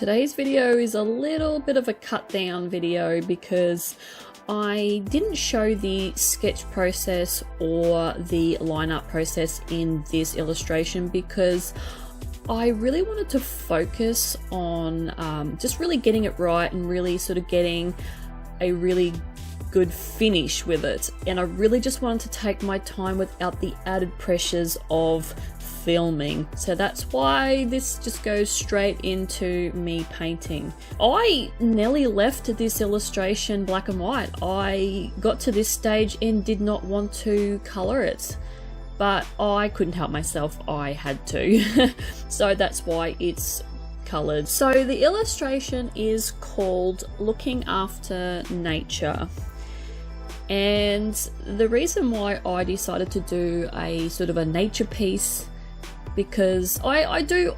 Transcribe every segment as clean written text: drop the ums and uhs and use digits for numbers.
Today's video is a little bit of a cut down video because I didn't show the sketch process or the line art process in this illustration because I really wanted to focus on just really getting it right and really sort of getting a really good finish with it, and I really just wanted to take my time without the added pressures of filming. So that's why this just goes straight into me painting. I nearly left this illustration black and white. I got to this stage and did not want to color it, but I couldn't help myself, I had to. So that's why it's colored. So the illustration is called Looking After Nature. And the reason why I decided to do a sort of a nature piece, because I do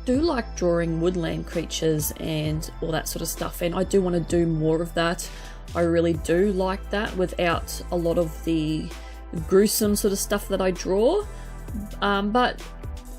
like drawing woodland creatures and all that sort of stuff, and I do want to do more of that. I really do like that without a lot of the gruesome sort of stuff that I draw, but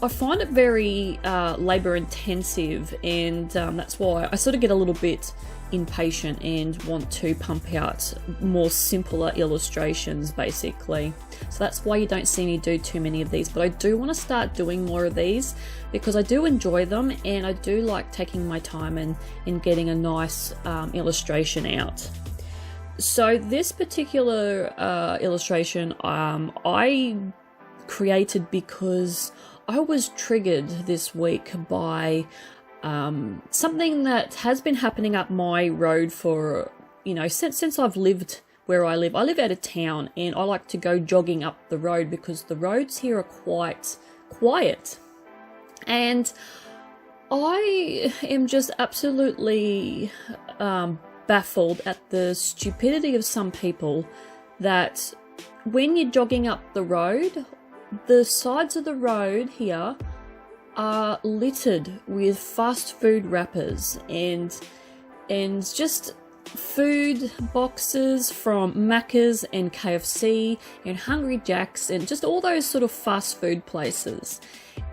I find it very labor intensive, and that's why I sort of get a little bit impatient and want to pump out more simpler illustrations basically. So that's why you don't see me do too many of these, but I do want to start doing more of these because I do enjoy them, and I do like taking my time and getting a nice illustration out. So this particular illustration I created because I was triggered this week by something that has been happening up my road for, you know, since I've lived where I live. I live out of town and I like to go jogging up the road because the roads here are quite quiet. And I am just absolutely baffled at the stupidity of some people that when you're jogging up the road, the sides of the road here are littered with fast food wrappers and just food boxes from Macca's and KFC and Hungry Jack's and just all those sort of fast food places.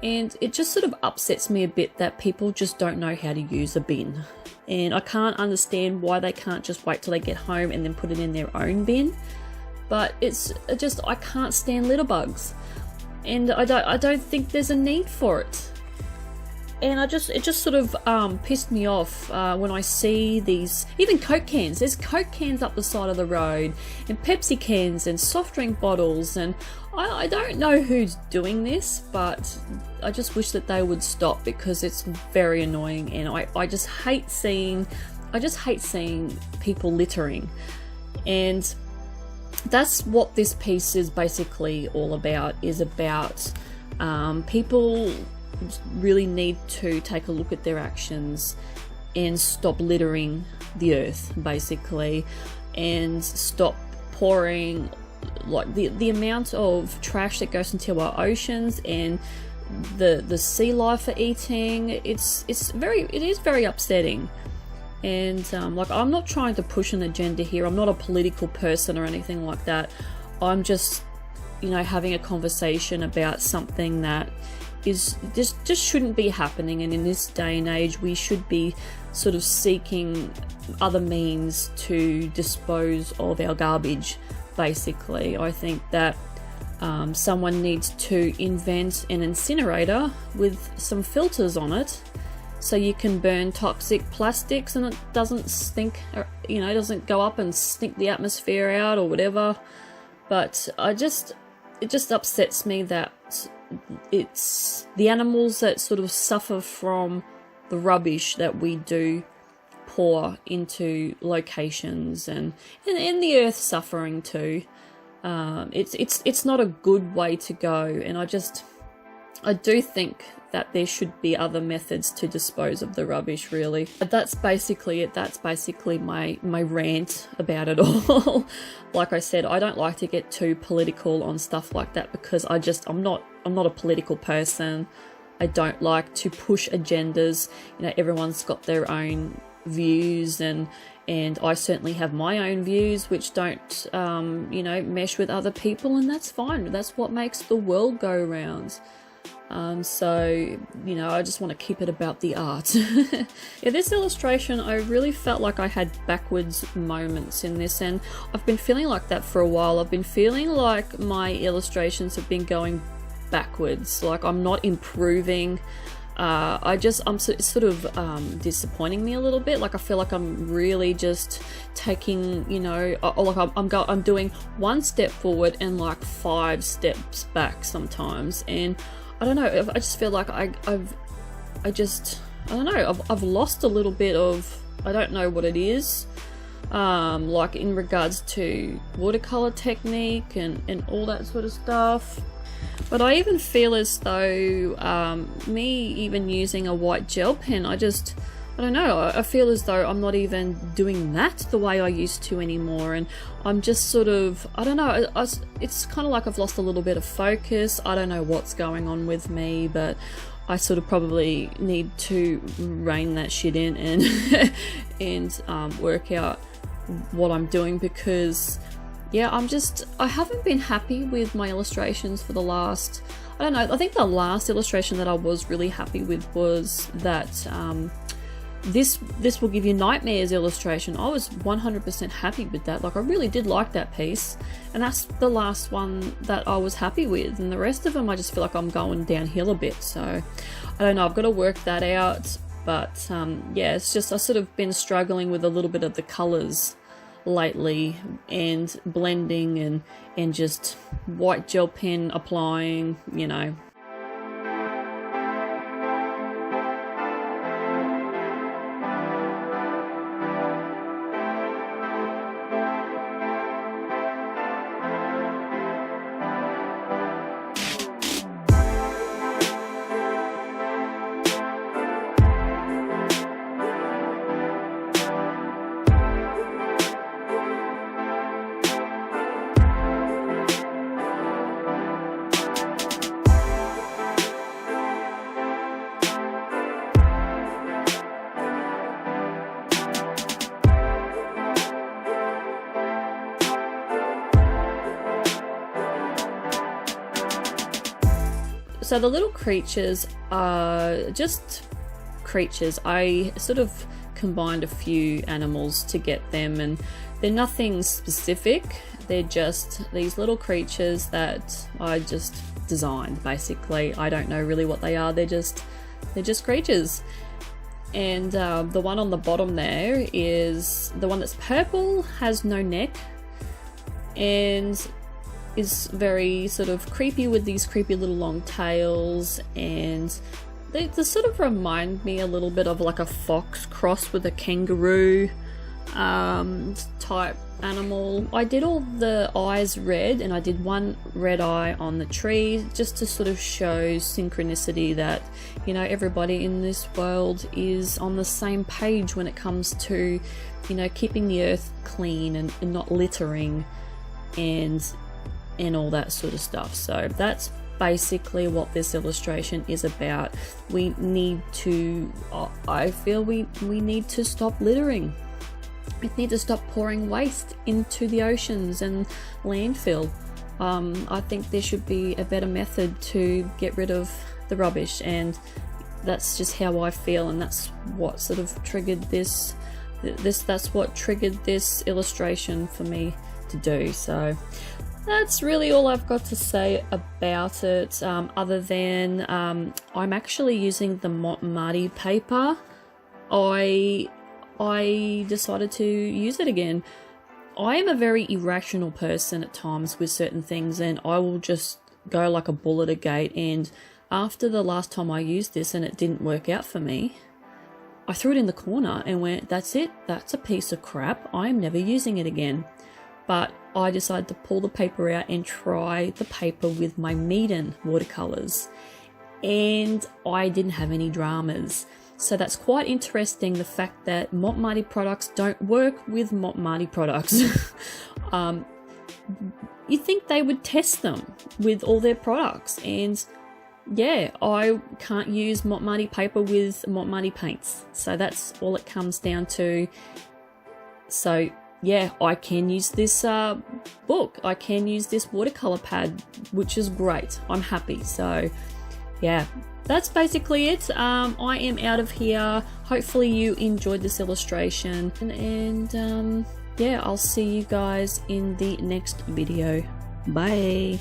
And it just sort of upsets me a bit that people just don't know how to use a bin. And I can't understand why they can't just wait till they get home and then put it in their own bin. But it's just, I can't stand litter bugs. And I don't think there's a need for it. And it just sort of pissed me off when I see these, even Coke cans. There's Coke cans up the side of the road, and Pepsi cans, and soft drink bottles, and I don't know who's doing this, but I just wish that they would stop because it's very annoying, and I just hate seeing people littering. And that's what this piece is basically all about, is about people really need to take a look at their actions and stop littering the earth basically, and stop pouring like the amount of trash that goes into our oceans and the sea life are eating. It is very upsetting. And like, I'm not trying to push an agenda here. I'm not a political person or anything like that. I'm just, you know, having a conversation about something that is just shouldn't be happening. And in this day and age, we should be sort of seeking other means to dispose of our garbage basically. I think that someone needs to invent an incinerator with some filters on it, so you can burn toxic plastics and it doesn't stink, or, you know, doesn't go up and stink the atmosphere out or whatever. But it just upsets me that it's the animals that sort of suffer from the rubbish that we do pour into locations, and the earth suffering too. It's not a good way to go, and I do think that there should be other methods to dispose of the rubbish, really. But that's basically it. That's basically my rant about it all. Like I said, I don't like to get too political on stuff like that because I'm not a political person. I don't like to push agendas. You know, everyone's got their own views, and I certainly have my own views which don't you know, mesh with other people, and that's fine. That's what makes the world go round. So, you know, I just want to keep it about the art. Yeah, this illustration, I really felt like I had backwards moments in this, and I've been feeling like that for a while. I've been feeling like my illustrations have been going backwards, like I'm not improving. It's sort of disappointing me a little bit. Like I feel like I'm really just taking, you know, like I'm doing one step forward and like 5 steps back sometimes, and I don't know. I just feel like I've lost a little bit of, I don't know what it is, like in regards to watercolor technique and all that sort of stuff. But I even feel as though me even using a white gel pen, I don't know, I feel as though I'm not even doing that the way I used to anymore, and I'm just sort of, I don't know, it's kind of like I've lost a little bit of focus. I don't know what's going on with me, but I sort of probably need to rein that shit in and and work out what I'm doing, because yeah, I haven't been happy with my illustrations for the last, I don't know, I think the last illustration that I was really happy with was that this will give you nightmares illustration. I was 100% happy with that. Like I really did like that piece, and that's the last one that I was happy with, and the rest of them I just feel like I'm going downhill a bit. So I don't know, I've got to work that out. But yeah, it's just I've sort of been struggling with a little bit of the colors lately, and blending and just white gel pen applying, you know. So the little creatures are just creatures. I sort of combined a few animals to get them, and they're nothing specific. They're just these little creatures that I just designed, basically. I don't know really what they are. They're just creatures. And the one on the bottom there is the one that's purple, has no neck, and is very sort of creepy with these creepy little long tails, and they sort of remind me a little bit of like a fox crossed with a kangaroo type animal. I did all the eyes red, and I did one red eye on the tree just to sort of show synchronicity that, you know, everybody in this world is on the same page when it comes to, you know, keeping the earth clean and not littering and all that sort of stuff. So that's basically what this illustration is about. We need to, I feel we need to stop littering. We need to stop pouring waste into the oceans and landfill. I think there should be a better method to get rid of the rubbish, and that's just how I feel, and that's what sort of triggered this that's what triggered this illustration for me to do. So that's really all I've got to say about it, other than I'm actually using the Marte paper. I decided to use it again. I am a very irrational person at times with certain things, and I will just go like a bull at a gate. And after the last time I used this and it didn't work out for me, I threw it in the corner and went, that's it, that's a piece of crap, I'm never using it again. But I decided to pull the paper out and try the paper with my Mont watercolours, and I didn't have any dramas. So that's quite interesting, the fact that Mont products don't work with Mont products. You think they would test them with all their products, and yeah, I can't use Mont paper with Mont paints. So that's all it comes down to. So yeah, I can use this book, I can use this watercolor pad, which is great. I'm happy. So yeah, that's basically it. I am out of here. Hopefully you enjoyed this illustration, and yeah, I'll see you guys in the next video. Bye.